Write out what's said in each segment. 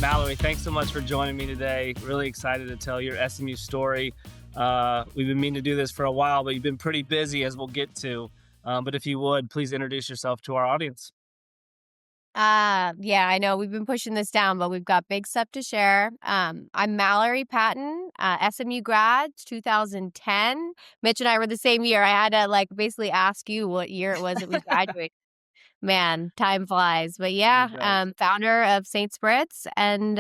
Mallory, thanks so much for joining me today. Really excited to tell your SMU story. We've been meaning to do this for a while, but you've been pretty busy, as we'll get to. But if you would, please introduce yourself to our audience. Yeah, I know we've been pushing this down, but we've got big stuff to share. I'm Mallory Patton, SMU grad, 2010. Mitch and I were the same year. I had to basically ask you what year it was that we graduated. Man, time flies. But yeah, It does. founder of Saint Spritz, and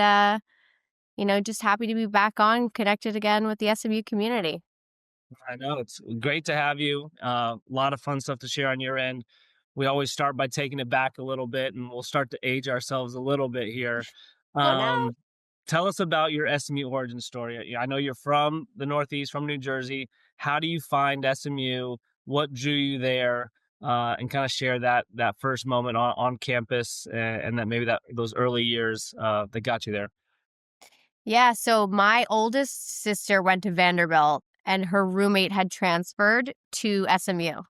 just happy to be back on, connected again with the SMU community. I know it's great to have you. A lot of fun stuff to share on your end. We always start by taking it back a little bit, and we'll start to age ourselves a little bit here. Oh no. Um, Tell us about your SMU origin story. I know you're from the Northeast, from New Jersey. How do you find SMU? What drew you there? And kind of share that first moment on campus, and that maybe that those early years that got you there. Yeah, so my oldest sister went to Vanderbilt and her roommate had transferred to SMU.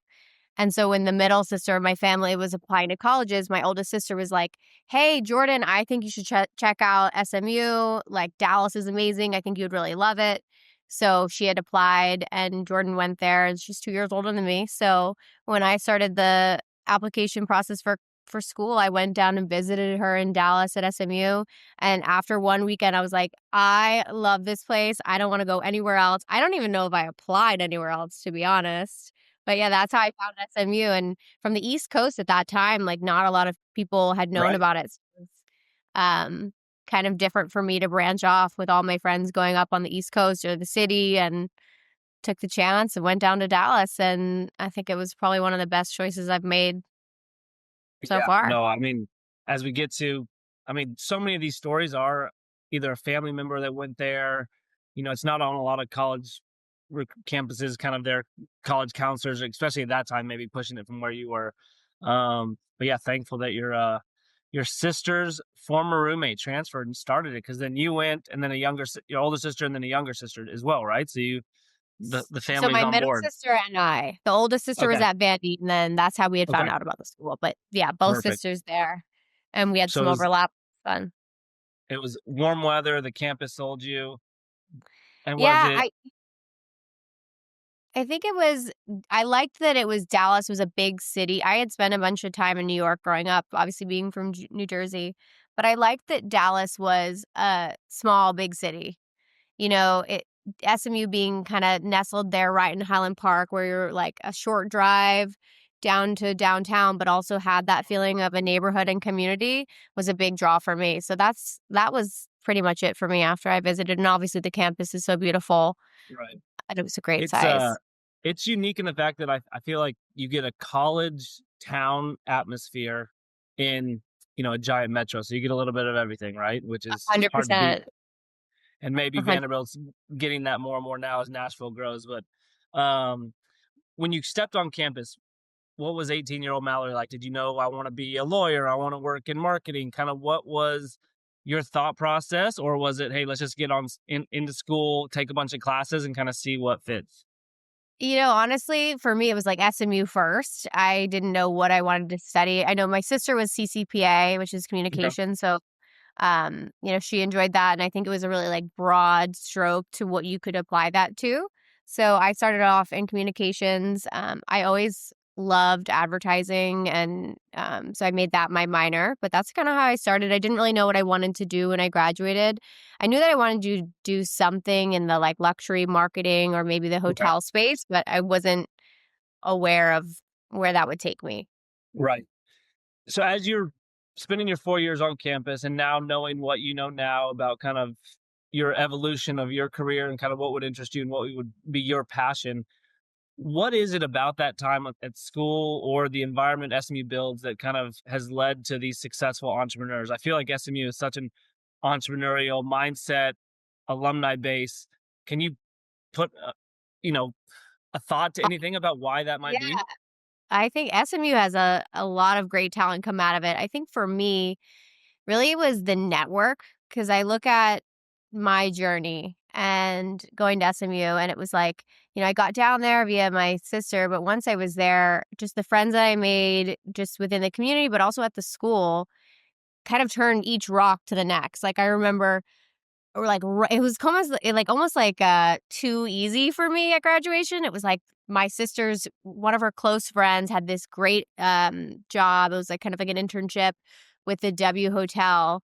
And so when the middle sister of my family was applying to colleges, my oldest sister was like, "Hey, Jordan, I think you should check out SMU. Like, Dallas is amazing. I think you'd really love it." So she had applied and Jordan went there, and she's 2 years older than me. So when I started the application process for school, I went down and visited her in Dallas at SMU. And after one weekend, I was like, I love this place. I don't want to go anywhere else. I don't even know if I applied anywhere else, to be honest. But yeah, that's how I found SMU. And from the East Coast at that time, not a lot of people had known Right. about it. So it's um, kind of different for me to branch off with all my friends going up on the East Coast or the city, and took the chance and went down to Dallas. And I think it was probably one of the best choices I've made so Yeah. far. No, I mean, as we get to, I mean, so many of these stories are either a family member that went there. It's not on a lot of college campuses, kind of their college counselors, especially at that time, maybe pushing it from where you were. But yeah, thankful that your sister's former roommate transferred and started it, because then you went, and then your older sister, and then a younger sister as well, right? So the So family's my on middle board. sister and I, the oldest sister was Okay. at Vandy, and then that's how we had found Okay. out about the school. But yeah, both Perfect. sisters there, and we had So some overlap. Fun. it was warm weather. The campus sold you. And was Yeah, it I think it was. I liked that it was Dallas was a big city. I had spent a bunch of time in New York growing up, obviously being from New Jersey, but I liked that Dallas was a small, big city. SMU being kind of nestled there right in Highland Park, where you're like a short drive down to downtown, but also had that feeling of a neighborhood and community, was a big draw for me. So that was pretty much it for me after I visited. And obviously the campus is so beautiful right? and it was a great It's, size. it's unique in the fact that I feel like you get a college town atmosphere in, a giant metro, so you get a little bit of everything, right? Which is hard to beat, 100%. and maybe 100. Vanderbilt's getting that more and more now as Nashville grows, but, when you stepped on campus, what was 18-year-old Mallory like? Did you know, "I wanna be a lawyer, I wanna work in marketing"? Kinda what was your thought process? Or was it, "Hey, let's just get on into school, take a bunch of classes, and kinda see what fits"? Honestly, for me, it was like SMU first. I didn't know what I wanted to study. I know my sister was CCPA, which is Okay. communication. So she enjoyed that. And I think it was a really broad stroke to what you could apply that to. So I started off in communications. I always loved advertising. And so I made that my minor. But that's kind of how I started. I didn't really know what I wanted to do when I graduated. I knew that I wanted to do something in the luxury marketing or maybe the Okay. hotel space, but I wasn't aware of where that would take me. Right. So as you're spending your 4 years on campus, and now knowing what you know now about kind of your evolution of your career and kind of what would interest you and what would be your passion, what is it about that time at school or the environment SMU builds that kind of has led to these successful entrepreneurs? I feel like SMU is such an entrepreneurial mindset, alumni base. Can you put, you know, a thought to anything about why that might Yeah. be? I think SMU has a lot of great talent come out of it. I think for me, really it was the network, because I look at my journey and going to SMU, and it was I got down there via my sister, but once I was there, just the friends that I made just within the community, but also at the school, kind of turned each rock to the next. Like I remember or like it was almost like too easy for me at graduation. It was like my sister's one of her close friends had this great job. It was like kind of like an internship with the W Hotel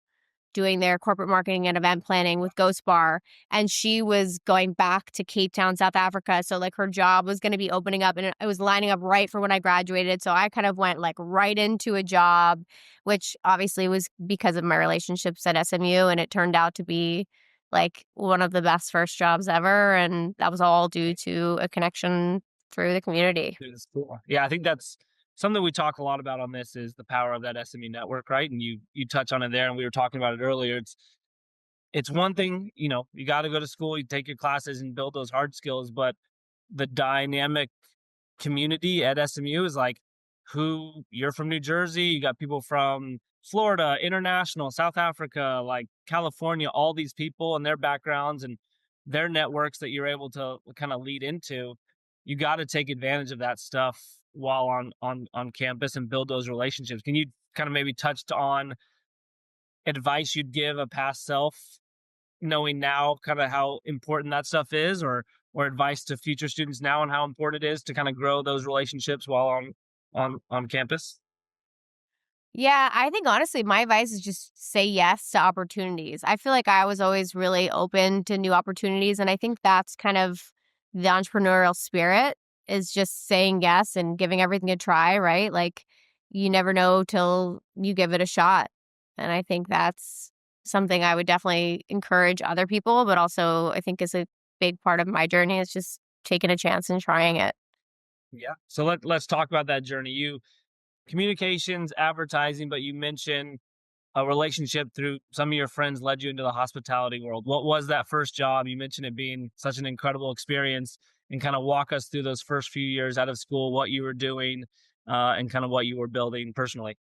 doing their corporate marketing and event planning with Ghost Bar. And she was going back to Cape Town, South Africa. So like her job was going to be opening up and it was lining up right for when I graduated. So I kind of went like right into a job, which obviously was because of my relationships at SMU. And it turned out to be like one of the best first jobs ever. And that was all due to a connection through the community. It is cool. Yeah, I think that's something we talk a lot about on this is the power of that SME network, right? And you touch on it there, and we were talking about it earlier. It's one thing, you got to go to school, you take your classes and build those hard skills, but the dynamic community at SMU is like who you're from New Jersey, you got people from Florida, international, South Africa, like California, all these people and their backgrounds and their networks that you're able to kind of lead into. You got to take advantage of that stuff while on campus and build those relationships. Can you kind of maybe touched on advice you'd give a past self knowing now kind of how important that stuff is or advice to future students now and how important it is to kind of grow those relationships while on campus? Yeah, I think honestly, my advice is just say yes to opportunities. I feel like I was always really open to new opportunities. And I think that's kind of the entrepreneurial spirit is just saying yes and giving everything a try, right? Like you never know till you give it a shot. And I think that's something I would definitely encourage other people, but also I think is a big part of my journey is just taking a chance and trying it. Yeah. So let's talk about that journey. You communications, advertising, but you mentioned a relationship through some of your friends led you into the hospitality world. What was that first job? You mentioned it being such an incredible experience and kind of walk us through those first few years out of school, what you were doing, and kind of what you were building personally.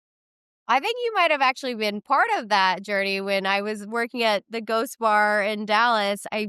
I think you might have actually been part of that journey when I was working at the Ghost Bar in Dallas. I,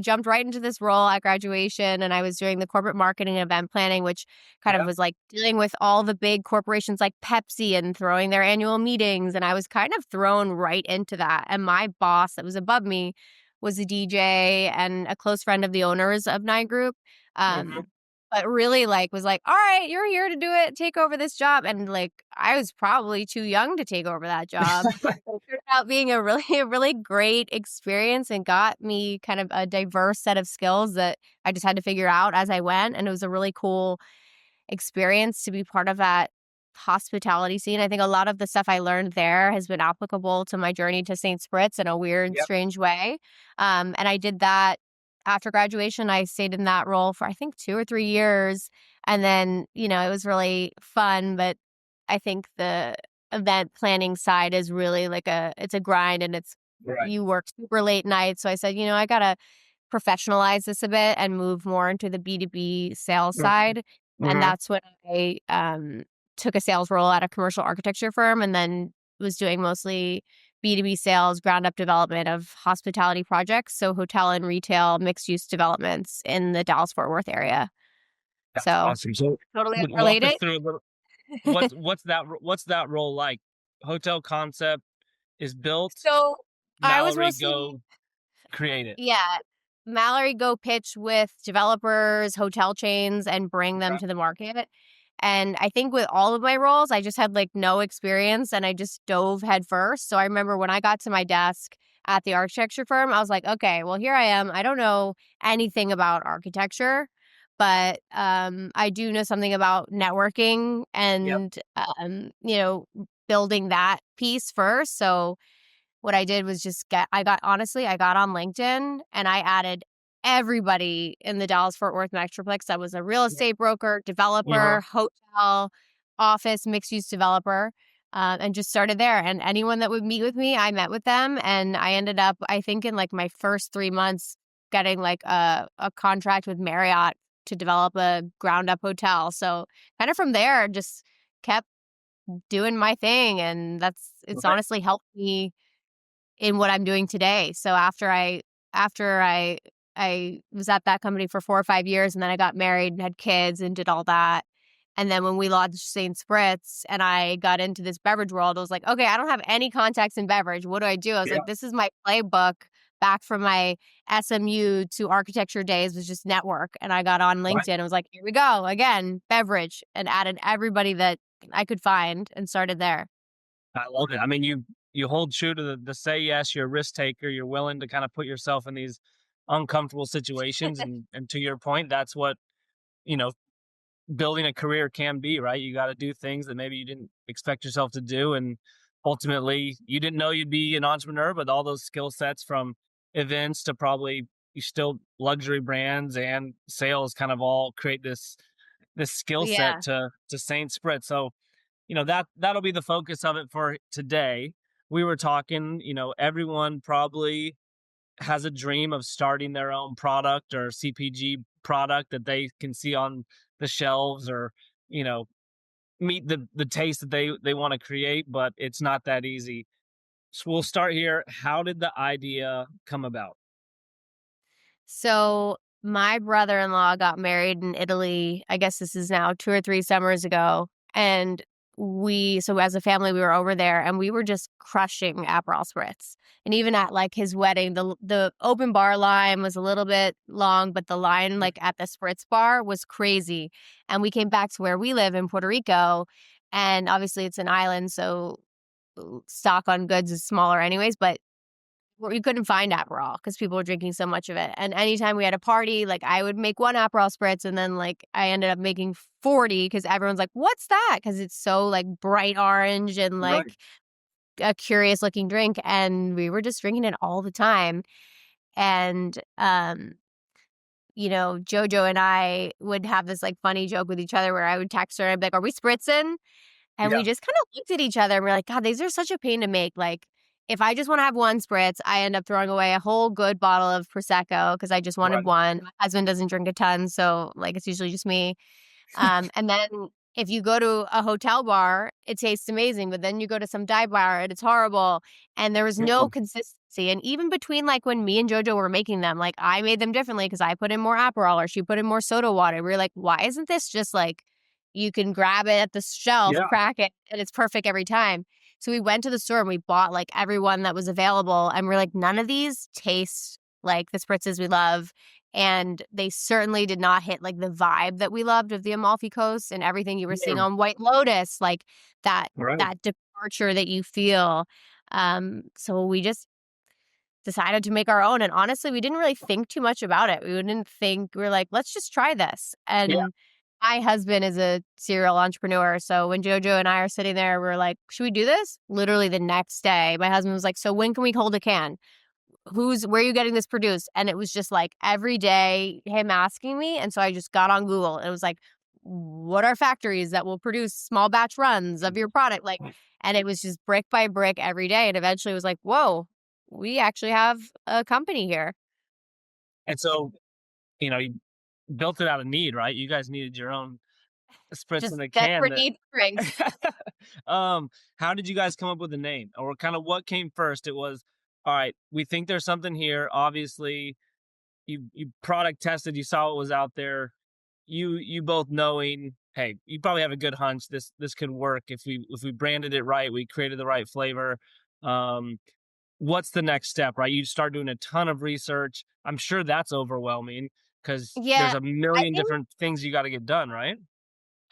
jumped right into this role at graduation and I was doing the corporate marketing and event planning, which kind of Yeah. was like dealing with all the big corporations like Pepsi and throwing their annual meetings. And I was kind of thrown right into that. And my boss that was above me was a DJ and a close friend of the owners of Nine Group. Mhm. Um, but really was like, all right, you're here to do it, take over this job. And like, I was probably too young to take over that job. But it turned out being a really, a really great experience and got me kind of a diverse set of skills that I just had to figure out as I went. And it was a really cool experience to be part of that hospitality scene. I think a lot of the stuff I learned there has been applicable to my journey to Saint Spritz in a weird, Yep. strange way. And I did that after graduation. I stayed in that role for I think 2 or 3 years. And then, it was really fun. But I think the event planning side is really it's a grind and Right. you work super late nights. So I said, I got to professionalize this a bit and move more into the B2B sales Mhm. side. And Mhm. that's when I took a sales role at a commercial architecture firm and then was doing mostly B2B sales, ground up development of hospitality projects. So hotel and retail mixed use developments in the Dallas Fort Worth area. That's So awesome. So totally walk us unrelated. through a little. What's that role like? Hotel concept is built. So I was Mallory, mostly go create it. Yeah. Mallory go pitch with developers, hotel chains, and bring them Okay. to the market. And I think with all of my roles, I just had no experience and I just dove head first. So I remember when I got to my desk at the architecture firm, I was like, okay, well, here I am. I don't know anything about architecture, but I do know something about networking Yep. and, building that piece first. So what I did was I got on LinkedIn and I added everybody in the Dallas Fort Worth Metroplex that was a real estate broker, Uh-huh. developer, hotel, office, mixed use developer, and just started there. And anyone that would meet with me, I met with them. And I ended up, I think, in my first 3 months, getting a contract with Marriott to develop a ground up hotel. So kind of from there, just kept doing my thing. And it's Okay. honestly helped me in what I'm doing today. So after I was at that company for 4 or 5 years and then I got married and had kids and did all that. And then when we launched Saint Spritz and I got into this beverage world, I was like, okay, I don't have any contacts in beverage. What do I do? I was Yeah. like, this is my playbook back from my SMU to architecture days, was just network. And I got on Right. LinkedIn. I was like, here we go again, beverage, and added everybody that I could find and started there. I love it. I mean, you hold true to the say yes, you're a risk taker, you're willing to kind of put yourself in these uncomfortable situations. And to your point, that's what, you know, building a career can be, right? You got to do things that maybe you didn't expect yourself to do. And ultimately, you didn't know you'd be an entrepreneur, but all those skill sets from events to probably you still luxury brands and sales kind of all create this skill set Yeah. to Saint Spritz. So, that'll be the focus of it for today. We were talking, everyone probably has a dream of starting their own product or CPG product that they can see on the shelves or, you know, meet the taste that they want to create, but it's not that easy. So we'll start here. How did the idea come about? So my brother-in-law got married in Italy. I guess this is now 2 or 3 summers ago, and so as a family, we were over there, and we were just crushing Aperol Spritz. And even at, like, his wedding, the open bar line was a little bit long, but the line, Yeah. like, at the Spritz bar was crazy. And we came back to where we live in Puerto Rico, and obviously it's an island, so stock on goods is smaller anyways, but we couldn't find Aperol because people were drinking so much of it. And anytime we had a party, like, I would make one Aperol Spritz, and then, like, I ended up making 40 because everyone's like, "What's that?" Because it's so, like, bright orange and, Right. like, a curious looking drink, and we were just drinking it all the time. And, Jojo and I would have this, like, funny joke with each other where I would text her, and I'd be like, "Are we spritzing?" And we Yeah. just kinda looked at each other and we're like, "God, these are such a pain to make." Like, if I just wanna have 1 spritz, I end up throwing away a whole good bottle of Prosecco because I just wanted Right. 1. My husband doesn't drink a ton, so, like, it's usually just me. And then if you go to a hotel bar, it tastes amazing, but then you go to some dive bar and it's horrible, and there was Yeah. no consistency. And even between, like, when me and JoJo were making them, like, I made them differently because I put in more Aperol or she put in more soda water. We were like, "Why isn't this just, like, you can grab it at the shelf, Yeah. crack it, and it's perfect every time?" So we went to the store and we bought, like, every one that was available, and we're like, "None of these taste like the spritzes we love." And they certainly did not hit, like, the vibe that we loved of the Amalfi Coast and everything you were seeing Yeah. on White Lotus, like, that Right. that departure that you feel. So we just decided to make our own, and honestly, we didn't really think too much about it. We were like, "Let's just try this." Yeah. And my husband is a serial entrepreneur, so when JoJo and I are sitting there, we're like, "Should we do this?" Literally the next day, my husband was like, "So when can we hold a can? Where are you getting this produced?" And it was just like every day him asking me. And so I just got on Google and it was like, what are factories that will produce small batch runs of your product? Like, and it was just brick by brick every day. And eventually it was like, whoa, we actually have a company here. And so, you built it out of need, right? You guys needed your own spritz in Just a can desperate that need for drinks. how did you guys come up with the name? Or kind of what came first? It was, all right, we think there's something here. Obviously, you product tested, you saw what was out there. You both knowing, hey, you probably have a good hunch this could work if we branded it right, we created the right flavor. Um, what's the next step, right? You start doing a ton of research. I'm sure that's overwhelming because Yeah. there's a I million think different things you got to get done, right?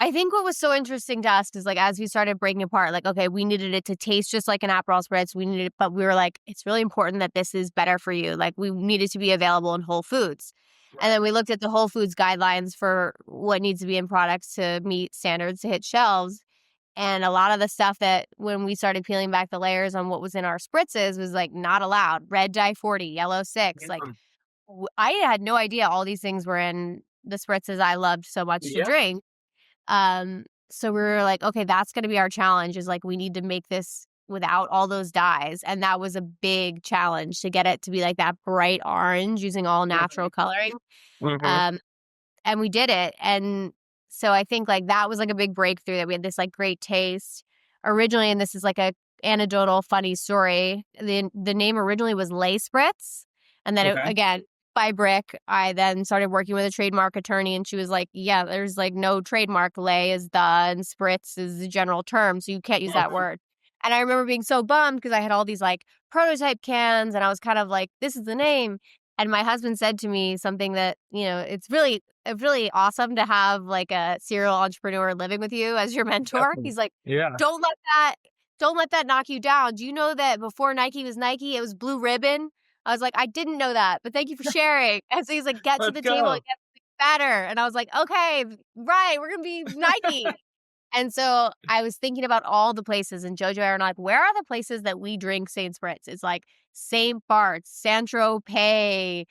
I think what was so interesting to us is, like, as we started breaking apart, like, okay, we needed it to taste just like an Aperol Spritz. We needed, but we were like, it's really important that this is better for you. Like, we needed to be available in Whole Foods. And Right. then we looked at the Whole Foods guidelines for what needs to be in products to meet standards to hit shelves. And a lot of the stuff that when we started peeling back the layers on what was in our spritzes was like not allowed. Red dye 40, yellow 6. Like, Yeah. I had no idea all these things were in the spritzes I loved so much to Yeah. drink. So we were like, okay, that's gonna be our challenge, is like we need to make this without all those dyes. And that was a big challenge to get it to be like that bright orange using all natural coloring. Mhm. Um, and we did it. And so I think like that was like a big breakthrough, that we had this like great taste originally. And this is like a anecdotal funny story. The name originally was Lay Spritz. And then Okay. again, by brick. I then started working with a trademark attorney, and she was like, yeah, there's like no trademark. Lay is the, and Spritz is the general term, so you can't use that word. And I remember being so bummed because I had all these like prototype cans, and I was kind of like, this is the name. And my husband said to me something that, it's really awesome to have like a serial entrepreneur living with you as your mentor. Definitely. He's like, Yeah. don't let that don't let that knock you down. Do you know that before Nike was Nike, it was Blue Ribbon? I was like, I didn't know that, but thank you for sharing. And so he's like, get to Let's the table and go. get better. And I was like, okay, right, we're gonna be Nike. And so I was thinking about all the places, and Jojo and I are like, where are the places that we drink Saint Spritz? It's like Saint Bart's, Saint Tropez,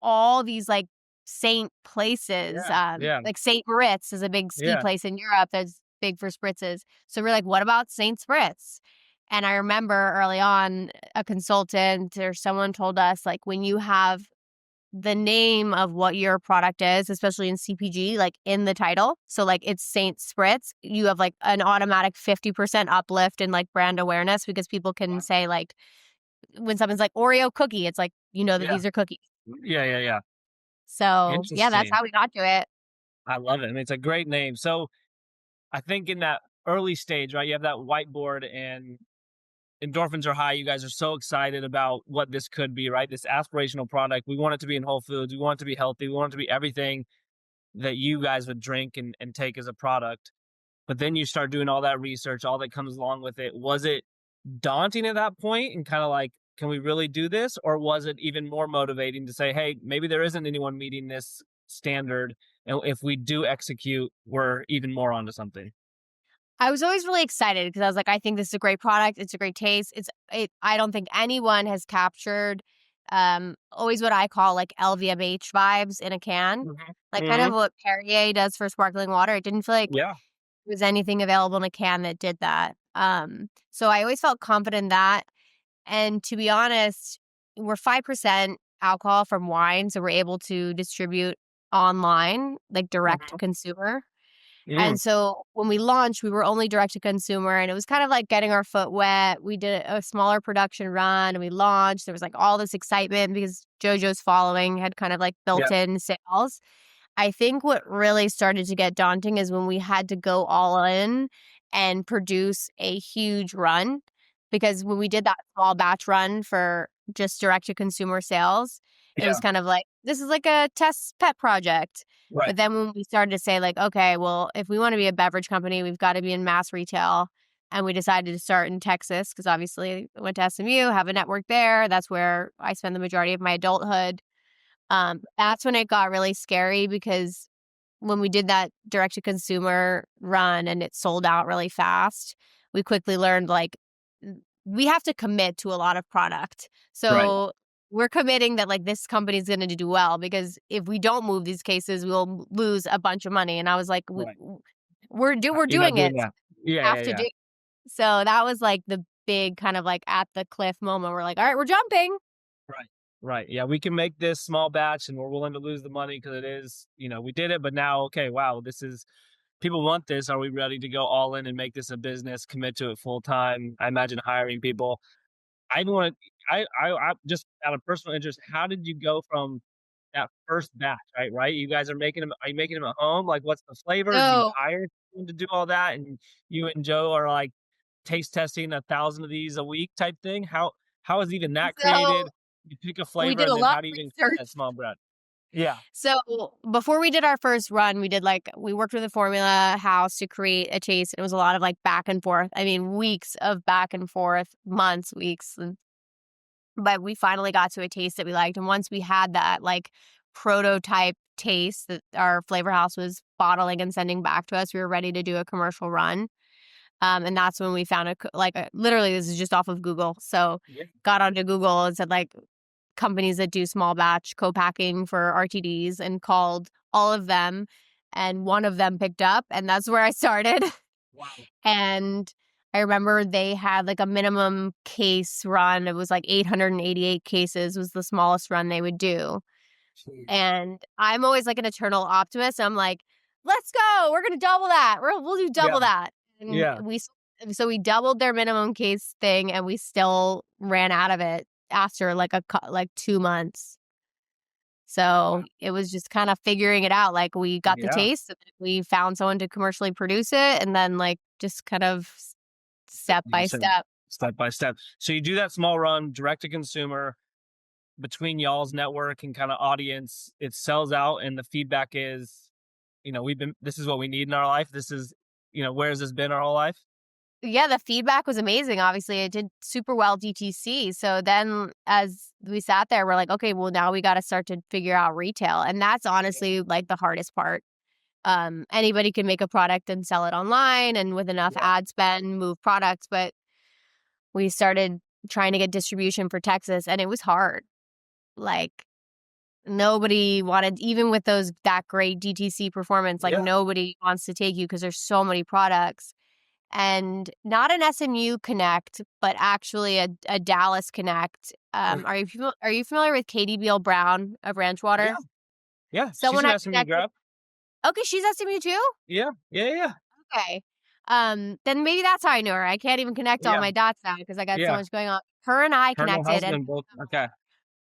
all these like saint places. Yeah. Yeah. Like Saint Moritz is a big ski Yeah. place in Europe that's big for spritzes. So we're like, what about Saint Spritz? And I remember early on, a consultant or someone told us, like, when you have the name of what your product is, especially in CPG, like in the title. So like it's Saint Spritz, you have like an automatic 50% uplift in like brand awareness because people can Wow. say like when someone's like Oreo cookie, it's like, that Yeah. these are cookies. Yeah. Yeah. Yeah. So yeah, that's Interesting. how we got to it. I love it. I mean, it's a great name. So I think in that early stage, right, you have that whiteboard and endorphins are high. You guys are so excited about what this could be, right? This aspirational product. We want it to be in Whole Foods. We want it to be healthy. We want it to be everything that you guys would drink and take as a product. But then you start doing all that research, all that comes along with it. Was it daunting at that point and kind of like, can we really do this? Or was it even more motivating to say, hey, maybe there isn't anyone meeting this standard. And if we do execute, we're even more onto something. I was always really excited because I was like, I think this is a great product. It's a great taste. I don't think anyone has captured always what I call like LVMH vibes in a can. Mhm. Like kind of Mhm. what Perrier does for sparkling water. It didn't feel like Yeah. there was anything available in a can that did that. So I always felt confident in that. And to be honest, we're 5% alcohol from wine, so we're able to distribute online, like direct to Mhm. consumer. Mm. And so when we launched, we were only direct to consumer, and it was kind of like getting our foot wet. We did a smaller production run and we launched. There was like all this excitement because JoJo's following had kind of like built Yeah. in sales. I think what really started to get daunting is when we had to go all in and produce a huge run. Because when we did that small batch run for just direct to consumer sales, it was Yeah. kind of like, this is like a test pet project. Right. But then when we started to say, like, okay, well, if we want to be a beverage company, we've got to be in mass retail. And we decided to start in Texas because obviously I went to SMU, have a network there. That's where I spent the majority of my adulthood. That's when it got really scary because when we did that direct to consumer run and it sold out really fast, we quickly learned like we have to commit to a lot of product. Right. So we're committing that like this company is going to do well because if we don't move these cases, we'll lose a bunch of money. And I was like, Right. we're You're not doing doing it. that. Yeah. Have Yeah. to Yeah. do. So that was like the big kind of like at the cliff moment. We're like, all right, we're jumping. Right. Right. Yeah. We can make this small batch and we're willing to lose the money because it is, we did it, but now, okay, wow, this is people want this. Are we ready to go all in and make this a business, commit to it full time? I imagine hiring people. I want I just out of personal interest, how did you go from that first batch, right? You guys are you making them at home? Like, what's the flavor? Do you So hire someone to do all that, and you and Joe are, like, taste testing 1,000 of these a week type thing? How is even that so created? You pick a we flavor, did a and then lot how do you of even create that research. small bread? Yeah. So before we did our first run, we worked with a formula house to create a taste. It was a lot of like back and forth. I mean, weeks of back and forth, months, weeks. But we finally got to a taste that we liked. And once we had that like prototype taste that our flavor house was bottling and sending back to us, we were ready to do a commercial run. And that's when we found literally this is just off of Google. So Yeah. got onto Google and said like companies that do small batch co-packing for RTDs and called all of them. And one of them picked up, and that's where I started. Wow. And I remember they had like a minimum case run. It was like 888 cases was the smallest run they would do. Jeez. And I'm always like an eternal optimist. I'm like, let's go. We're going to double that. We'll do Yeah. double that. And Yeah. we doubled their minimum case thing, and we still ran out of it after like 2 months. So it was just kind of figuring it out. Like we got the Yeah. taste, and then we found someone to commercially produce it, and then like just kind of step You by said step. step by step. So you do that small run direct to consumer between y'all's network and kind of audience. It sells out, and the feedback is, this is what we need in our life. This is, where has this been our whole life? Yeah, the feedback was amazing. Obviously, it did super well DTC. So then as we sat there, we're like, okay, well, now we got to start to figure out retail. And that's honestly like the hardest part. Anybody can make a product and sell it online and with enough Yeah. ad spend, move products. But we started trying to get distribution for Texas, and it was hard. Like nobody wanted, even with that great DTC performance, like Yeah. nobody wants to take you because there's so many products. And not an SMU Connect, but actually a Dallas Connect. Are you familiar with Katie Beal Brown of Yeah. Ranchwater? Yeah. She's Someone an I SMU connected. grab. Okay, she's SMU too. Yeah. Yeah. Yeah. Okay. Then maybe that's how I knew her. I can't even connect all Yeah. my dots now because I got so Yeah. much going on. Her and I Her and her connected, and husband both. Okay.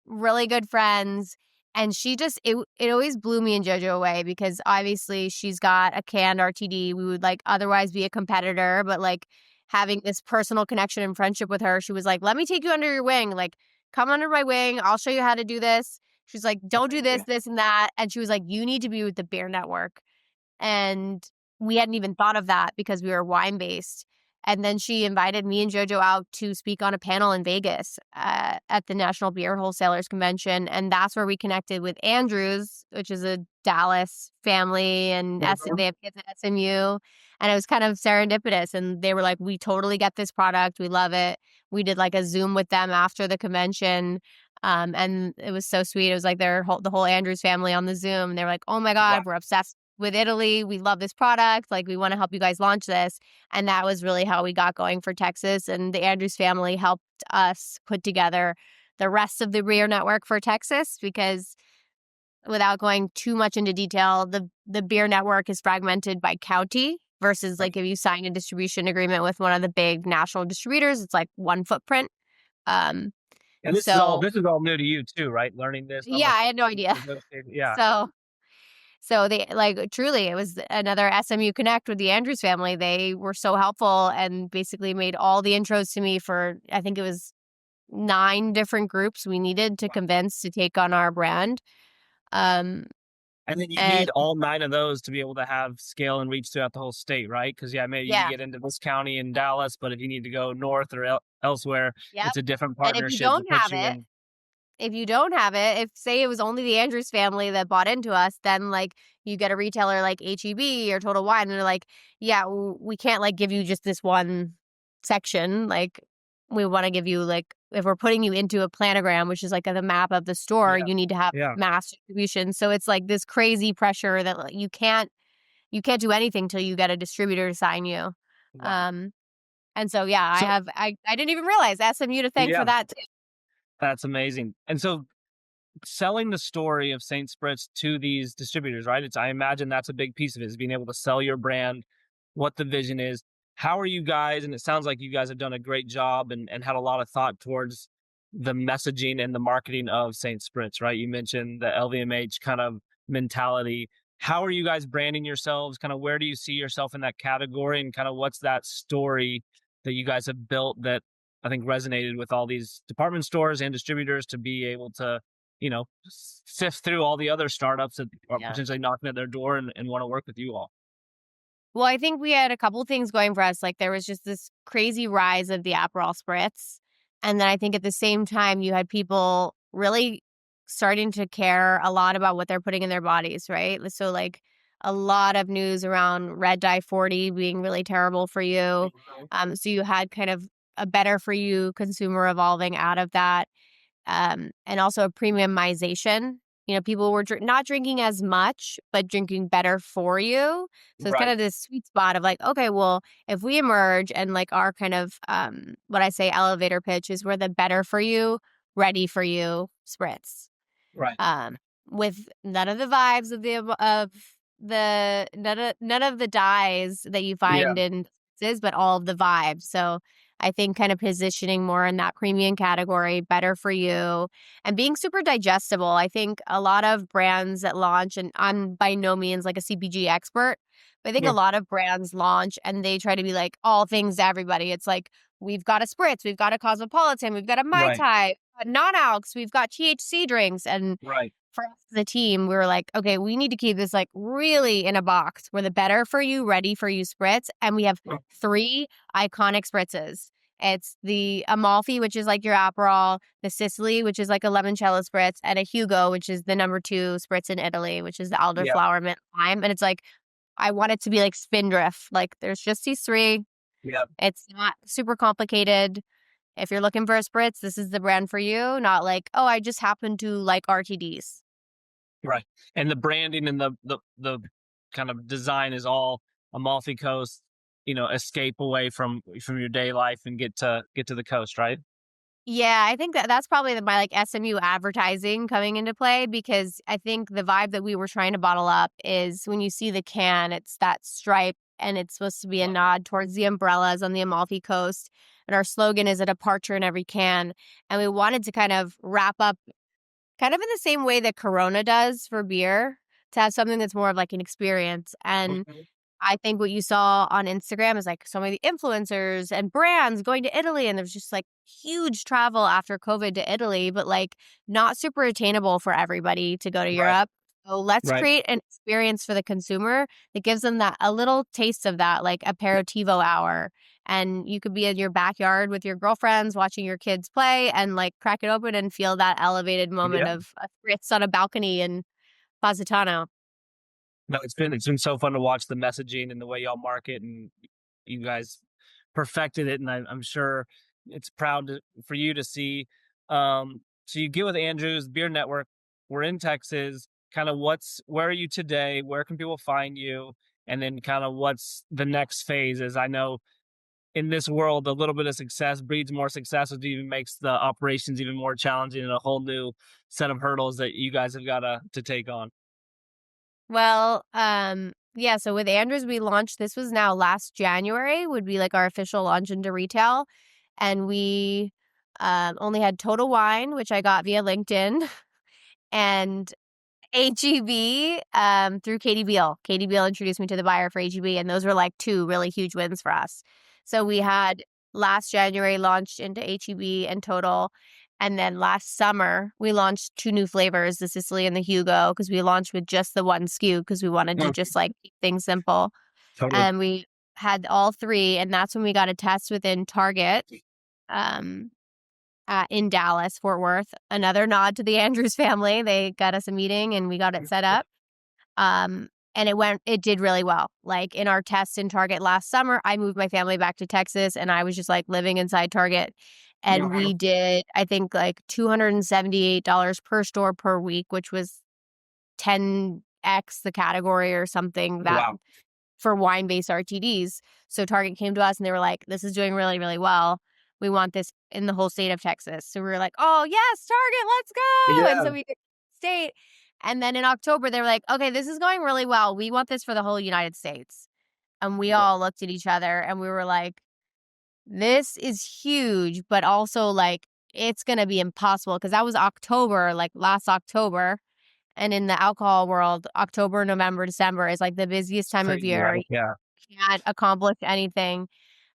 really good friends. And she just it always blew me and JoJo away because obviously she's got a canned RTD. We would like otherwise be a competitor, but like having this personal connection and friendship with her, she was like, "Let me take you under your wing. Like, come under my wing. I'll show you how to do this." She's like, "Don't do this, Amazing. this, and that." And she was like, "You need to be with the Beer Network." And we hadn't even thought of that because we were wine based. And then she invited me and JoJo out to speak on a panel in Vegas at the National Beer Wholesalers Convention. And that's where we connected with Andrews, which is a Dallas family, and Mhm. they have kids at SMU. And it was kind of serendipitous. And they were like, we totally get this product. We love it. We did like a Zoom with them after the convention. And it was so sweet. It was like the whole Andrews family on the Zoom. And they were like, oh my Wow. God, we're obsessed with Italy. We love this product. Like, we want to help you guys launch this. And that was really how we got going for Texas. And the Andrews family helped us put together the rest of the Beer Network for Texas because without going too much into detail, the Beer Network is fragmented by county versus Right. like if you sign a distribution agreement with one of the big national distributors, it's like one footprint. Um, And so this is all new to you too, right? Learning this yeah, almost I had no idea. negotiating. Yeah. So they like truly, it was another SMU Connect with the Andrews family. They were so helpful and basically made all the intros to me for, I think it was 9 different groups we needed to Wow. convince to take on our brand. Um, And then you and need all 9 of those to be able to have scale and reach throughout the whole state, right? Because yeah, maybe you can yeah, get into this county in Dallas, but if you need to go north or elsewhere, yep. it's a different And partnership that puts you in. if you don't have it, if say it was only the Andrews family that bought into us, then like you get a retailer like HEB or Total Wine, and they're like, yeah, we can't like give you just this one section. Like, we want to give you like, if we're putting you into a planogram, which is like the map of the store, Yeah. you need to have Yeah. mass distribution. So it's like this crazy pressure that like, you can't do anything till you get a distributor to sign you. Wow. Um, and so yeah, So I didn't even realize SMU to thank for yeah, that too. that's amazing. And so selling the story of Saint Spritz to these distributors, right? I imagine that's a big piece of it, is being able to sell your brand, what the vision is. How are you guys? And it sounds like you guys have done a great job and had a lot of thought towards the messaging and the marketing of Saint Spritz, right? You mentioned the LVMH kind of mentality. How are you guys branding yourselves? Kind of where do you see yourself in that category? And kind of what's that story that you guys have built that I think resonated with all these department stores and distributors to be able to, sift through all the other startups that are Yeah. potentially knocking at their door and want to work with you all. Well, I think we had a couple things going for us. Like there was just this crazy rise of the Aperol Spritz. And then I think at the same time, you had people really starting to care a lot about what they're putting in their bodies, right? So like a lot of news around red dye 40 being really terrible for you. Mhm. So you had kind of a better for you consumer evolving out of that. And also a premiumization. You know, people were not drinking as much, but drinking better for you. So it's kind Right. of this sweet spot of like, okay, well, if we emerge and like our kind of what I say elevator pitch is we're the better for you, ready for you spritz. Right. Um, with none of the vibes of none of the dyes that you Yeah. find in spritzes, but all of the vibes. So I think kind of positioning more in that premium category, better for you, and being super digestible. I think a lot of brands that launch, and I'm by no means like a CPG expert, but I think a Yeah. lot of brands launch and they try to be like all things to everybody. It's like, we've got a Spritz, we've got a Cosmopolitan, we've got a Mai Right. Tai, non-alcs, we've got THC drinks. And Right. for us as a team, we were like, okay, we need to keep this like really in a box. We're the better for you, ready for you spritz. And we have Oh, 3 iconic spritzes. It's the Amalfi, which is like your Aperol, the Sicily, which is like a limoncello spritz, and a Hugo, which is the number 2 spritz in Italy, which is the yeah. elderflower mint lime. And it's like, I want it to be like Spindrift. Like there's just these 3. Yeah. It's not super complicated. If you're looking for a spritz, this is the brand for you. Not like, oh, I just happen to like RTDs. Right. And the branding and the kind of design is all Amalfi Coast, escape away from your day life and get to the coast, right? Yeah, I think that that's probably my like SMU advertising coming into play, because I think the vibe that we were trying to bottle up is when you see the can, it's that stripe and it's supposed to be a Right. nod towards the umbrellas on the Amalfi Coast. And our slogan is a departure in every can. And we wanted to kind of wrap up kind of in the same way that Corona does for beer, to have something that's more of like an experience. And Mhm. I think what you saw on Instagram is like so many influencers and brands going to Italy, and there's just like huge travel after COVID to Italy, but like not super attainable for everybody to go to Right. Europe. So let's Right. create an experience for the consumer that gives them that a little taste of that, like aperitivo hour. And you could be in your backyard with your girlfriends watching your kids play and like crack it open and feel that elevated moment Yeah. of a spritz on a balcony in Positano. No, it's been so fun to watch the messaging and the way y'all market, and you guys perfected it, and I'm sure it's proud for you to see. So you get with Andrews Beer Network. We're in Texas. Kind of where are you today? Where can people find you? And then kind of what's the next phase? As I know, in this world, a little bit of success breeds more success, which even makes the operations even more challenging and a whole new set of hurdles that you guys have got to take on. Well, yeah, so with Andrews, we launched, this was now last January, would be like our official launch into retail. And we only had Total Wine, which I got via LinkedIn, and HEB through Katie Beal. Katie Beal introduced me to the buyer for HEB, and those were like 2 really huge wins for us. So we had last January launched into HEB and Total. And then last summer, we launched 2 new flavors, the Sicily and the Hugo, because we launched with just the 1 SKU because we wanted to Mm, just like keep things simple. totally. And we had all 3, and that's when we got a test within Target. Um, in Dallas, Fort Worth. Another nod to the Andrews family. They got us a meeting and we got it set up. And it did really well. Like in our test in Target last summer, I moved my family back to Texas and I was just like living inside Target. And Mhm. we did, I think, like $278 per store per week, which was 10x the category or something that Wow. for wine-based RTDs. So Target came to us and they were like, this is doing really, really well. We want this in the whole state of Texas. So we were like, oh, yes, Target, let's go. And Yeah. so we did state. And then in October, they were like, okay, this is going really well. We want this for the whole United States. And we Yeah. all looked at each other and we were like, this is huge, but also like, it's going to be impossible, because that was October, like last October. And in the alcohol world, October, November, December is like the busiest time of Crazy, year. right? Yeah. You can't accomplish anything.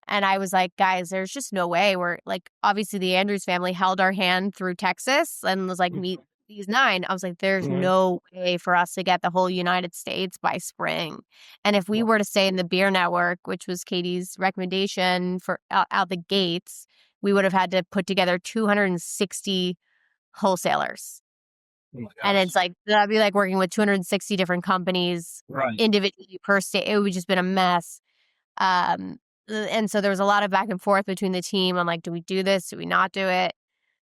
And I was like, guys, there's just no way. We're like, obviously, the Andrews family held our hand through Texas and was like, meet Mhm. these 9. I was like, there's Mhm. no way for us to get the whole United States by spring. And if we Yeah. were to stay in the beer network, which was Katie's recommendation for out the gates, we would have had to put together 260 wholesalers. Oh my And gosh. it's like, that'd be like working with 260 different companies Right. individually per state. It would just been a mess. Um, and so there was a lot of back and forth between the team on like, do we do this? Do we not do it?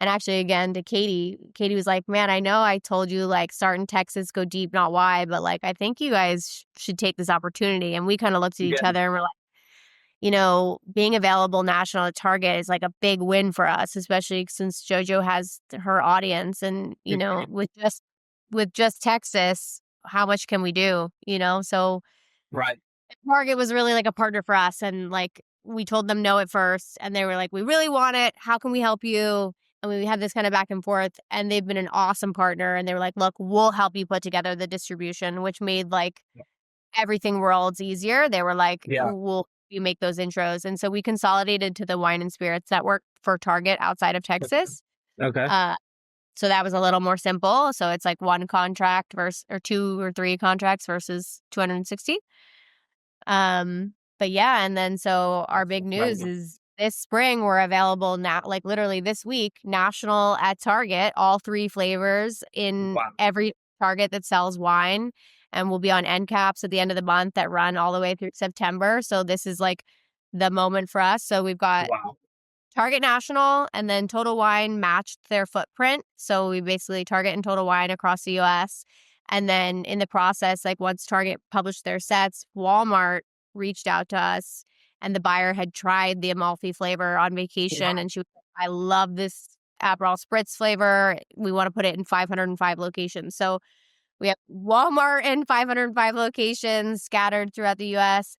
And actually, again, to Katie was like, man, I know I told you like start in Texas, go deep, not wide, but like, I think you guys should take this opportunity. And we kind of looked at each Yeah. other and we're like, being available national at Target is like a big win for us, especially since JoJo has her audience. And, Mhm. with just Texas, how much can we do? So Right. Target was really like a partner for us. And like we told them no at first, and they were like, "We really want it. How can we help you?" And we had this kind of back and forth, and they've been an awesome partner. And they were like, "Look, we'll help you put together the distribution," which made like everything worlds easier. They were like, Yeah. "We'll you make those intros," and so we consolidated to the wine and spirits network for Target outside of Texas. Okay. Uh, so that was a little more simple. So it's like one contract versus or two or three contracts versus 260. But yeah, and then so our That's big news incredible. is this spring we're available now, like literally this week, national at Target, all three flavors in Wow. every Target that sells wine. And we'll be on end caps at the end of the month that run all the way through September. So this is like the moment for us. So we've got Wow. Target National, and then Total Wine matched their footprint. So we basically Target and Total Wine across the US. And then in the process, like once Target published their sets, Walmart reached out to us, and the buyer had tried the Amalfi flavor on vacation. Wow. And she was like, "I love this Aperol Spritz flavor. We want to put it in 505 locations." So we have Walmart in 505 locations scattered throughout the US.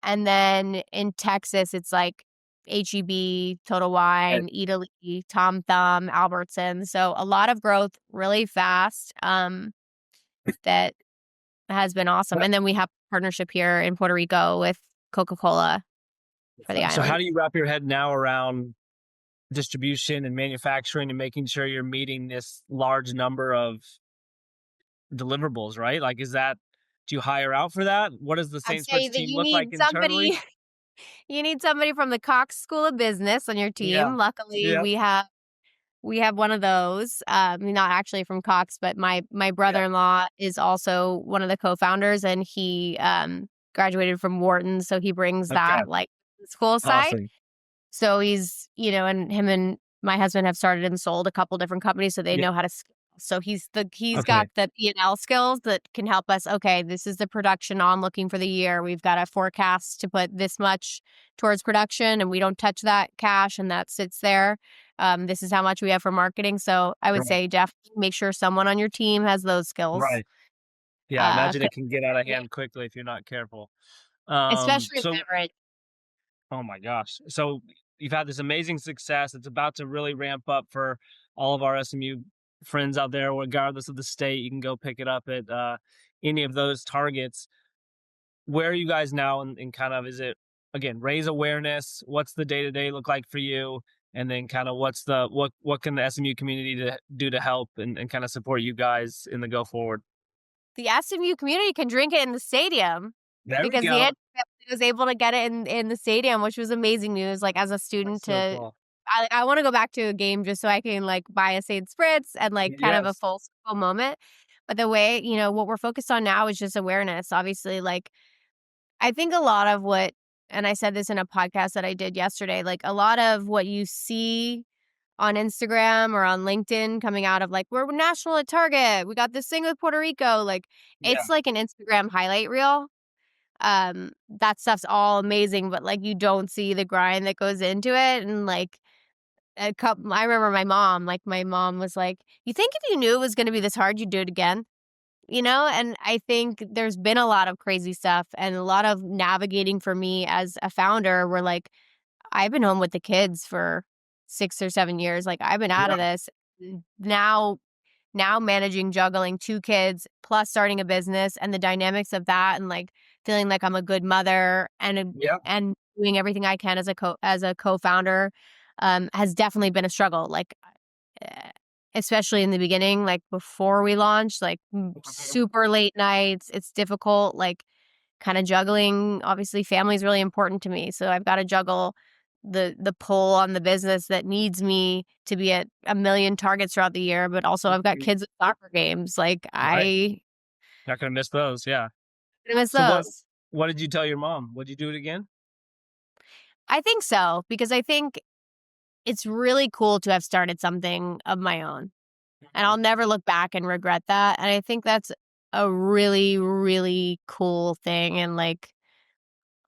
And then in Texas, it's like HEB, Total Right. Wine, Italy, Tom Thumb, Albertsons. So a lot of growth really fast, that has been awesome. But- And then we have a partnership here in Puerto Rico with Coca-Cola for the So how island. do you wrap your head now around distribution and manufacturing and making sure you're meeting this large number of deliverables, right? Like, do you hire out for that? What does the I'd Saint say Spritz that team you look like need internally? somebody you need somebody from the Cox School of Business on your Yeah. team. Luckily, Yep. we have one of those. Not actually from Cox, but my Yeah. brother-in-law is also one of the co-founders, and he graduated from Wharton, so he brings Okay. that like school side. Awesome. So he's, and him and my husband have started and sold a couple different companies, so they Yeah. know how to scale. So he's Okay. got the P&L skills that can help us. Okay, this is the production I'm looking for the year. We've got a forecast to put this much towards production, and we don't touch that cash, and that sits there. This is how much we have for marketing. So I would Right. say, Jeff, make sure someone on your team has those skills. Right. Yeah. I imagine 'Cause- it can get out of yeah, hand quickly if you're not careful. especially in So beverage. oh my gosh. So you've had this amazing success. It's about to really ramp up for all of our SMU friends out there, regardless of the state. You can go pick it up at any of those targets. Where are you guys now? And kind of, is it again raise awareness? What's the day to day look like for you? And then kind of what can the SMU community do to help and kind of support you guys in the go forward? The SMU community can drink it in the stadium There we because the go. Ant was able to get it in the stadium, which was amazing news. Like as a That's student, so cool. I want to go back to a game just so I can like buy a Saint Spritz and like kind of a Yes. full circle moment. But the way what we're focused on now is just awareness. Obviously, like I think a lot of what, and I said this in a podcast that I did yesterday, like a lot of what you see on Instagram or on LinkedIn coming out of like, we're national at Target. We got this thing with Puerto Rico. Like, Yeah. it's like an Instagram highlight reel. That stuff's all amazing, but like you don't see the grind that goes into it. And like I remember my mom was like, "You think if you knew it was going to be this hard, you'd do it again?" And I think there's been a lot of crazy stuff and a lot of navigating for me as a founder where like I've been home with the kids for 6 or 7 years. Like I've been out of Yeah. this now managing, juggling two kids plus starting a business and the dynamics of that, and like feeling like I'm a good mother Yeah. and doing everything I can as a co-founder, has definitely been a struggle. Like eh, especially in the beginning, like before we launched, like super late nights. It's difficult, like kind of juggling. Obviously, family is really important to me, so I've got to juggle the pull on the business that needs me to be at a million targets throughout the year, but also I've got kids at soccer games. Like Right. I Not gonna miss those. Yeah. miss So those. what did you tell your mom? Would you do it again? I think so because I think it's really cool to have started something of my own, and Mhm. I'll never look back and regret that. And I think that's a really, really cool thing. And like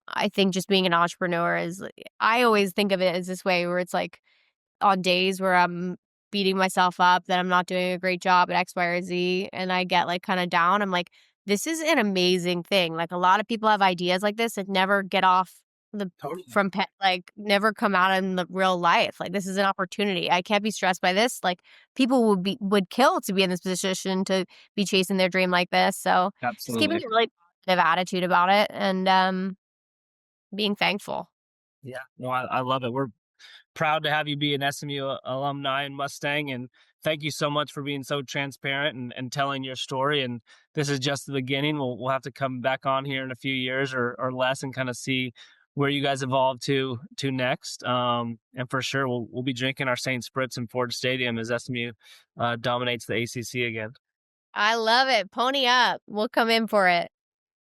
I think just being an entrepreneur is, I always think of it as this way where it's like on days where I'm beating myself up that I'm not doing a great job at X, Y, or Z, and I get like kind of down, I'm like, this is an amazing thing. Like a lot of people have ideas like this that never get off the Totally. from pet like never come out in the real life. Like this is an opportunity. I can't be stressed by this. Like people would kill to be in this position to be chasing their dream like this. So just keeping Absolutely. a really positive attitude about it and being thankful. Yeah. No, I love it. We're proud to have you be an SMU alumni and Mustang. And thank you so much for being so transparent and telling your story. And this is just the beginning. We'll have to come back on here in a few years or less and kind of see where you guys evolve to next. And for sure, we'll be drinking our Saint Spritz in Ford Stadium as SMU dominates the ACC again. I love it. Pony up. We'll come in for it.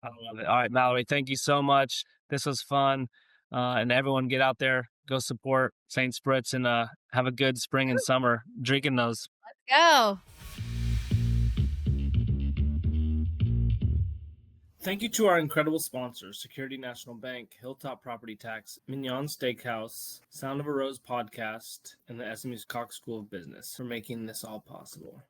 I love it. All right, Mallory, thank you so much. This was fun. And everyone get out there, go support Saint Spritz and have a good spring and summer drinking those. Go. Thank you to our incredible sponsors, Security National Bank, Hilltop Property Tax, Mignon Steakhouse, Sound of a Rose podcast, and the SMU's Cox School of Business for making this all possible.